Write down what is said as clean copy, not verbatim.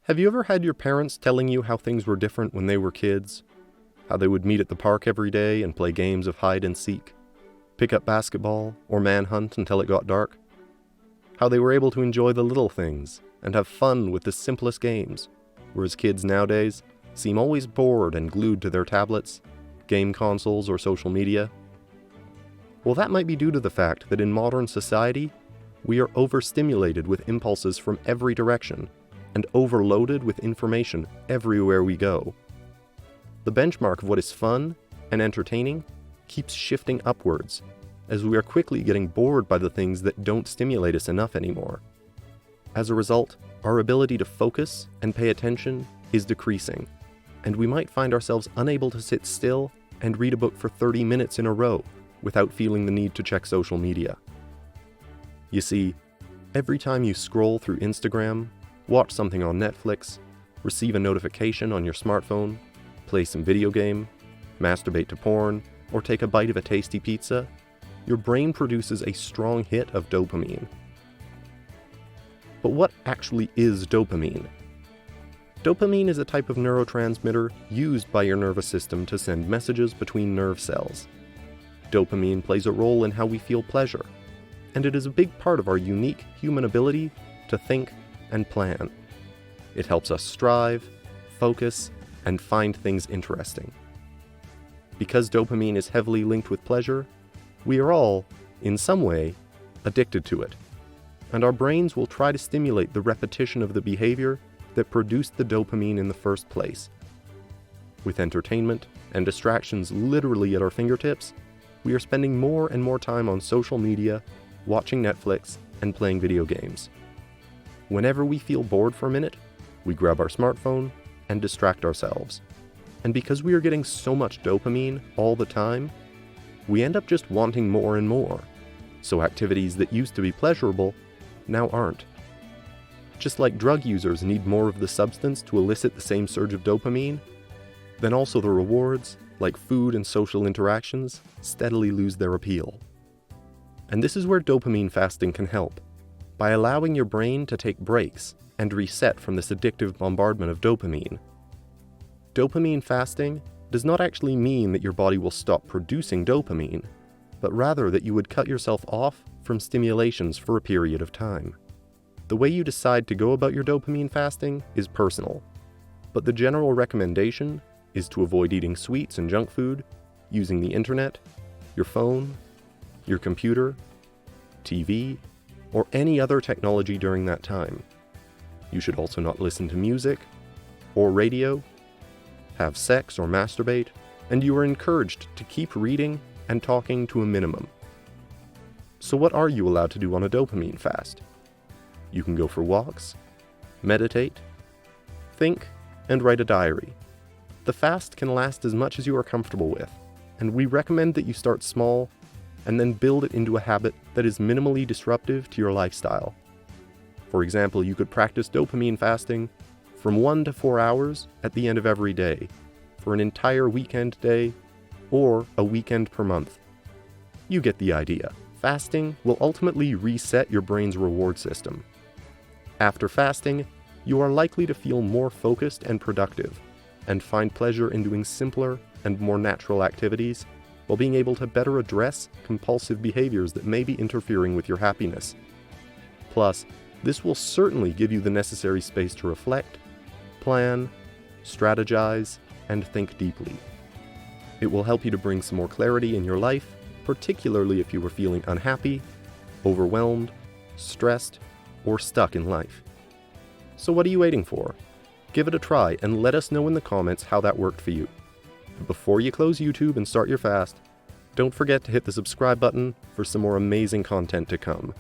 Have you ever had your parents telling you how things were different when they were kids? How they would meet at the park every day and play games of hide and seek, pick up basketball, or manhunt until it got dark? How they were able to enjoy the little things and have fun with the simplest games, whereas kids nowadays seem always bored and glued to their tablets, game consoles, or social media? Well, that might be due to the fact that in modern society, we are overstimulated with impulses from every direction and overloaded with information everywhere we go. The benchmark of what is fun and entertaining keeps shifting upwards, as we are quickly getting bored by the things that don't stimulate us enough anymore. As a result, our ability to focus and pay attention is decreasing, and we might find ourselves unable to sit still and read a book for 30 minutes in a row without feeling the need to check social media. You see, every time you scroll through Instagram, watch something on Netflix, receive a notification on your smartphone, play some video game, masturbate to porn, or take a bite of a tasty pizza, your brain produces a strong hit of dopamine. But what actually is dopamine? Dopamine is a type of neurotransmitter used by your nervous system to send messages between nerve cells. Dopamine plays a role in how we feel pleasure, and it is a big part of our unique human ability to think and plan. It helps us strive, focus, and find things interesting. Because dopamine is heavily linked with pleasure, we are all, in some way, addicted to it, and our brains will try to stimulate the repetition of the behavior that produced the dopamine in the first place. With entertainment and distractions literally at our fingertips, we are spending more and more time on social media, watching Netflix, and playing video games. Whenever we feel bored for a minute, we grab our smartphone and distract ourselves. And because we are getting so much dopamine all the time, we end up just wanting more and more. So activities that used to be pleasurable now aren't. Just like drug users need more of the substance to elicit the same surge of dopamine, then also the rewards, like food and social interactions, steadily lose their appeal. And this is where dopamine fasting can help, by allowing your brain to take breaks and reset from this addictive bombardment of dopamine. Dopamine fasting does not actually mean that your body will stop producing dopamine, but rather that you would cut yourself off from stimulations for a period of time. The way you decide to go about your dopamine fasting is personal, but the general recommendation is to avoid eating sweets and junk food, using the internet, your phone, your computer, TV, or any other technology during that time. You should also not listen to music or radio, have sex or masturbate, and you are encouraged to keep reading and talking to a minimum. So what are you allowed to do on a dopamine fast? You can go for walks, meditate, think, and write a diary. The fast can last as much as you are comfortable with, and we recommend that you start small and then build it into a habit that is minimally disruptive to your lifestyle. For example, you could practice dopamine fasting from 1 to 4 hours at the end of every day, for an entire weekend day, or a weekend per month. You get the idea. Fasting will ultimately reset your brain's reward system. After fasting, you are likely to feel more focused and productive, and find pleasure in doing simpler and more natural activities, while being able to better address compulsive behaviors that may be interfering with your happiness. Plus, this will certainly give you the necessary space to reflect, plan, strategize, and think deeply. It will help you to bring some more clarity in your life, particularly if you were feeling unhappy, overwhelmed, stressed, or stuck in life. So what are you waiting for? Give it a try and let us know in the comments how that worked for you. But before you close YouTube and start your fast, don't forget to hit the subscribe button for some more amazing content to come.